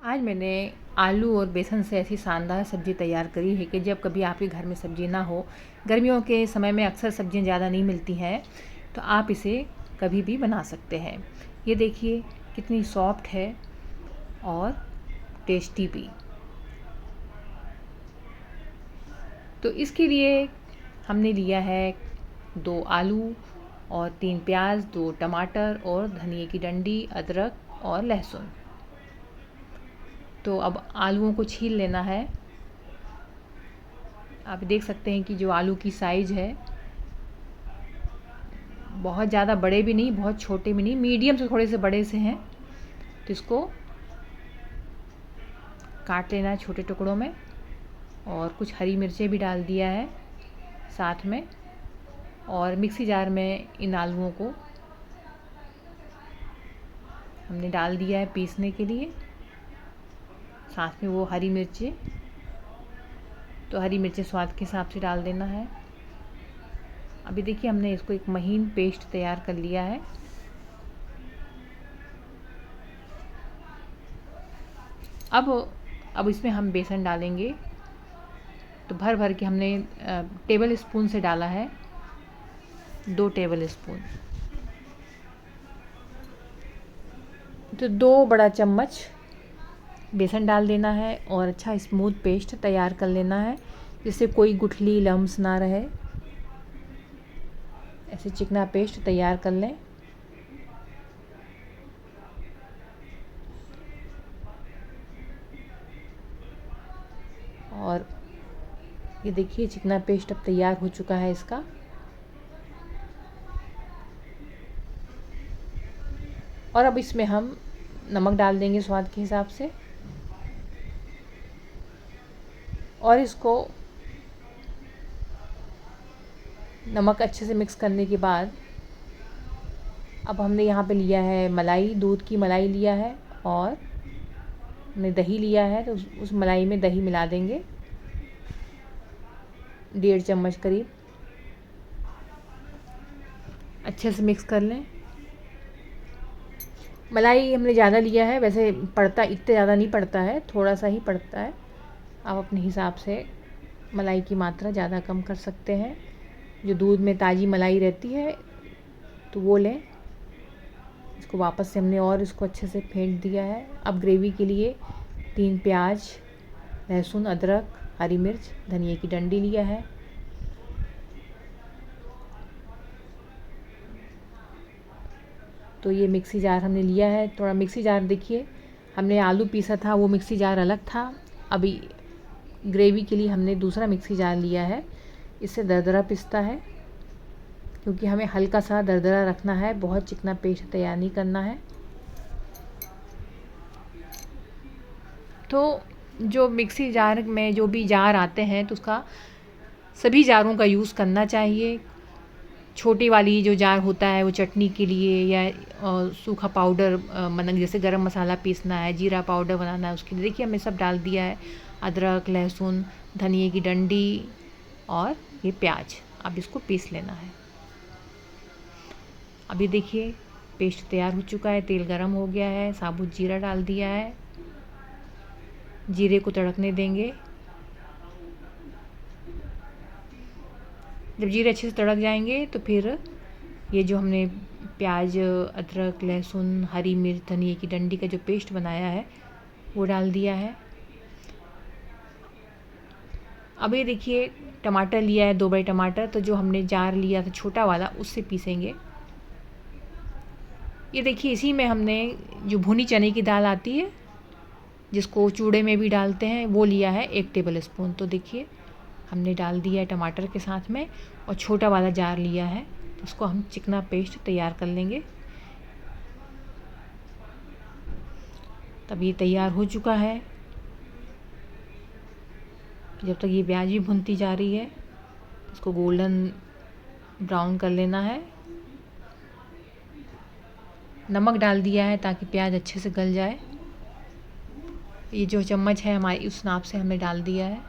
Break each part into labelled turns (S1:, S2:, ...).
S1: आज मैंने आलू और बेसन से ऐसी शानदार सब्ज़ी तैयार करी है कि जब कभी आपके घर में सब्ज़ी ना हो, गर्मियों के समय में अक्सर सब्ज़ियाँ ज़्यादा नहीं मिलती हैं, तो आप इसे कभी भी बना सकते हैं। ये देखिए कितनी सॉफ्ट है और टेस्टी भी। तो इसके लिए हमने लिया है 2 आलू और 3 प्याज, 2 टमाटर और धनिए की डंडी, अदरक और लहसुन। तो अब आलूओं को छील लेना है। आप देख सकते हैं कि जो आलू की साइज़ है, बहुत ज़्यादा बड़े भी नहीं, बहुत छोटे भी नहीं, मीडियम से थोड़े से बड़े से हैं। तो इसको काट लेना है छोटे टुकड़ों में। और कुछ हरी मिर्चें भी डाल दिया है साथ में, और मिक्सी जार में इन आलूओं को हमने डाल दिया है पीसने के लिए। साथ में वो हरी मिर्चें, तो हरी मिर्चें स्वाद के हिसाब से डाल देना है। अभी देखिए हमने इसको एक महीन पेस्ट तैयार कर लिया है। अब इसमें हम बेसन डालेंगे। तो भर भर के हमने टेबल स्पून से डाला है, 2 टेबल स्पून। तो 2 बड़ा चम्मच बेसन डाल देना है और अच्छा स्मूथ पेस्ट तैयार कर लेना है, जिससे कोई गुठली लम्स ना रहे। ऐसे चिकना पेस्ट तैयार कर लें। और ये देखिए चिकना पेस्ट अब तैयार हो चुका है इसका। और अब इसमें हम नमक डाल देंगे स्वाद के हिसाब से, और इसको नमक अच्छे से मिक्स करने के बाद अब हमने यहाँ पे लिया है मलाई, दूध की मलाई लिया है, और हमने दही लिया है। तो उस मलाई में दही मिला देंगे, 1.5 चम्मच करीब। अच्छे से मिक्स कर लें। मलाई हमने ज़्यादा लिया है, वैसे पड़ता इतने ज़्यादा नहीं पड़ता है, थोड़ा सा ही पड़ता है। आप अपने हिसाब से मलाई की मात्रा ज़्यादा कम कर सकते हैं। जो दूध में ताज़ी मलाई रहती है तो वो लें। इसको वापस से हमने और इसको अच्छे से फेंट दिया है। अब ग्रेवी के लिए 3 प्याज, लहसुन, अदरक, हरी मिर्च, धनिए की डंडी लिया है। तो ये मिक्सी जार हमने लिया है। थोड़ा मिक्सी जार देखिए, हमने आलू पीसा था वो मिक्सी जार अलग था। अभी ग्रेवी के लिए हमने दूसरा मिक्सी जार लिया है। इससे दरदरा पिसता है, क्योंकि हमें हल्का सा दरदरा रखना है, बहुत चिकना पेस्ट तैयार नहीं करना है। तो जो मिक्सी जार में जो भी जार आते हैं, तो उसका सभी जारों का यूज़ करना चाहिए। छोटी वाली जो जार होता है वो चटनी के लिए, या सूखा पाउडर मतलब जैसे गरम मसाला पीसना है, जीरा पाउडर बनाना है, उसके लिए देखिए हमने सब डाल दिया है। अदरक, लहसुन, धनिए की डंडी और ये प्याज। अब इसको पीस लेना है। अभी देखिए पेस्ट तैयार हो चुका है, तेल गरम हो गया है, साबुत जीरा डाल दिया है। जीरे को तड़कने देंगे। जब जीरे अच्छे से तड़क जाएंगे तो फिर ये जो हमने प्याज, अदरक, लहसुन, हरी मिर्च, धनिए की डंडी का जो पेस्ट बनाया है वो डाल दिया है। अब ये देखिए टमाटर लिया है, 2 बड़े टमाटर। तो जो हमने जार लिया था छोटा वाला, उससे पीसेंगे। ये देखिए इसी में हमने जो भुनी चने की दाल आती है, जिसको चूड़े में भी डालते हैं, वो लिया है 1 टेबल स्पून। तो देखिए हमने डाल दिया है टमाटर के साथ में, और छोटा वाला जार लिया है, उसको हम चिकना पेस्ट तैयार कर लेंगे। तब ये तैयार हो चुका है। जब तक ये प्याज भी भुनती जा रही है, इसको गोल्डन ब्राउन कर लेना है। नमक डाल दिया है ताकि प्याज अच्छे से गल जाए। ये जो चम्मच है हमारी, उस नाप से हमने डाल दिया है।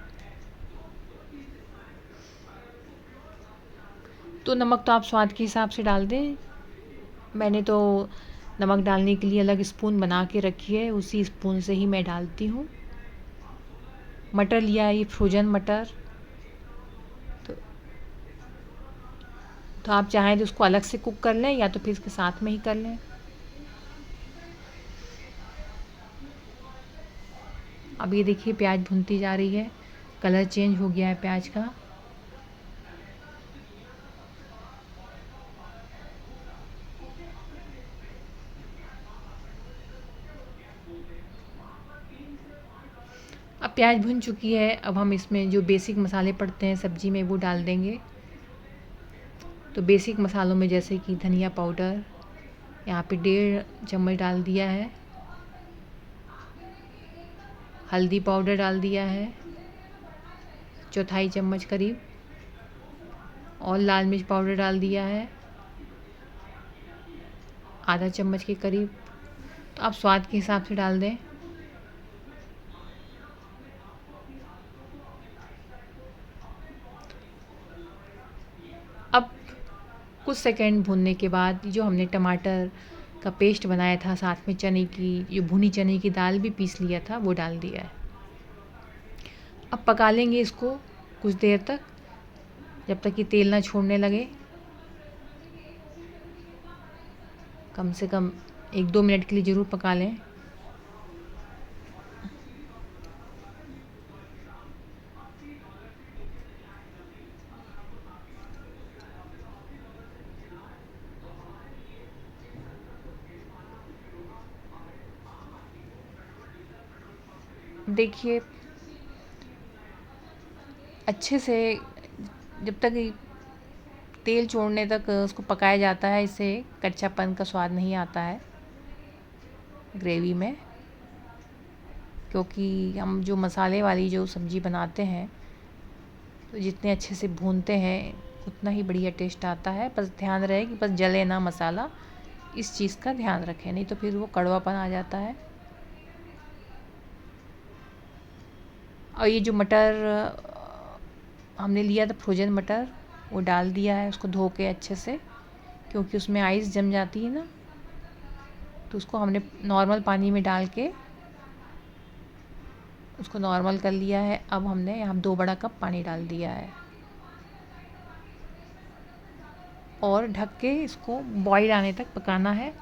S1: तो नमक तो आप स्वाद के हिसाब से डाल दें। मैंने तो नमक डालने के लिए अलग स्पून बना के रखी है, उसी स्पून से ही मैं डालती हूँ। मटर लिया है, ये फ्रोजन मटर। तो आप चाहें तो उसको अलग से कुक कर लें या तो फिर इसके साथ में ही कर लें। अब ये देखिए प्याज भुनती जा रही है, कलर चेंज हो गया है प्याज का। अब प्याज भुन चुकी है, अब हम इसमें जो बेसिक मसाले पड़ते हैं सब्ज़ी में वो डाल देंगे। तो बेसिक मसालों में जैसे कि धनिया पाउडर यहाँ पे 1.5 चम्मच डाल दिया है, हल्दी पाउडर डाल दिया है 1/4 चम्मच करीब, और लाल मिर्च पाउडर डाल दिया है आधा चम्मच के करीब। तो आप स्वाद के हिसाब से डाल दें। अब कुछ सेकंड भूनने के बाद जो हमने टमाटर का पेस्ट बनाया था, साथ में चने की जो भुनी चने की दाल भी पीस लिया था वो डाल दिया है। अब पका लेंगे इसको कुछ देर तक, जब तक कि तेल ना छोड़ने लगे। कम से कम 1-2 मिनट के लिए ज़रूर पका लें। देखिए अच्छे से जब तक तेल छोड़ने तक उसको पकाया जाता है, इससे कच्चापन का स्वाद नहीं आता है ग्रेवी में। क्योंकि हम जो मसाले वाली जो सब्ज़ी बनाते हैं तो जितने अच्छे से भूनते हैं उतना ही बढ़िया टेस्ट आता है। बस ध्यान रहे कि बस जले ना मसाला, इस चीज़ का ध्यान रखें, नहीं तो फिर वो कड़वापन आ जाता है। और ये जो मटर हमने लिया था फ्रोजन मटर, वो डाल दिया है, उसको धो के अच्छे से, क्योंकि उसमें आइस जम जाती है ना, तो उसको हमने नॉर्मल पानी में डाल के उसको नॉर्मल कर लिया है। अब हमने यहाँ 2 बड़ा कप पानी डाल दिया है और ढक के इसको बॉईल आने तक पकाना है।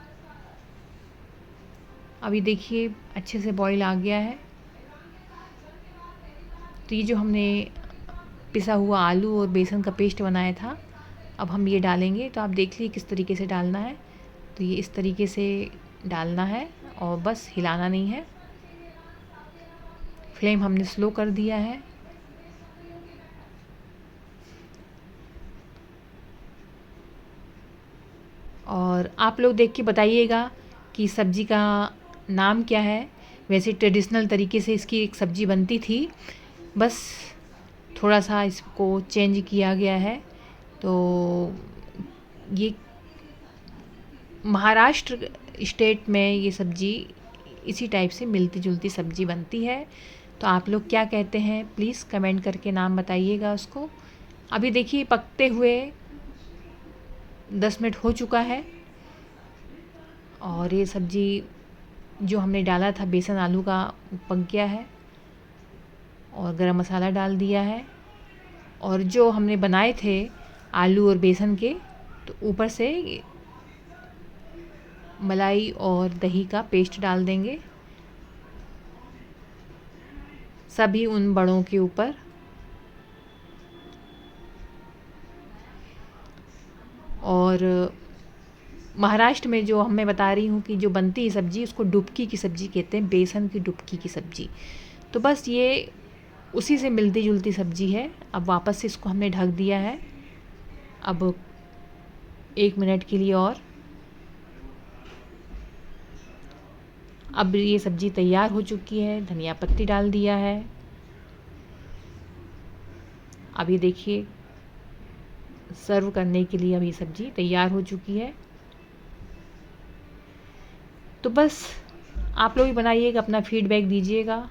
S1: अभी देखिए अच्छे से बॉईल आ गया है। तो ये जो हमने पिसा हुआ आलू और बेसन का पेस्ट बनाया था, अब हम ये डालेंगे। तो आप देख लीजिए किस तरीके से डालना है। तो ये इस तरीके से डालना है और बस हिलाना नहीं है। फ्लेम हमने स्लो कर दिया है। और आप लोग देख के बताइएगा कि सब्ज़ी का नाम क्या है। वैसे ट्रेडिशनल तरीके से इसकी एक सब्ज़ी बनती थी, बस थोड़ा सा इसको चेंज किया गया है। तो ये महाराष्ट्र स्टेट में ये सब्ज़ी इसी टाइप से मिलती जुलती सब्ज़ी बनती है। तो आप लोग क्या कहते हैं प्लीज़ कमेंट करके नाम बताइएगा उसको। अभी देखिए पकते हुए 10 मिनट हो चुका है और ये सब्ज़ी जो हमने डाला था बेसन आलू का पक गया है और गरम मसाला डाल दिया है। और जो हमने बनाए थे आलू और बेसन के, तो ऊपर से मलाई और दही का पेस्ट डाल देंगे सभी उन बड़ों के ऊपर। और महाराष्ट्र में जो मैं बता रही हूँ कि जो बनती है सब्ज़ी, उसको डुबकी की सब्ज़ी कहते हैं, बेसन की डुबकी की सब्ज़ी। तो बस ये उसी से मिलती जुलती सब्ज़ी है। अब वापस से इसको हमने ढक दिया है अब 1 मिनट के लिए और। अब ये सब्ज़ी तैयार हो चुकी है, धनिया पत्ती डाल दिया है। अब ये देखिए सर्व करने के लिए अब ये सब्ज़ी तैयार हो चुकी है। तो बस आप लोग भी बनाइएगा, अपना फीडबैक दीजिएगा।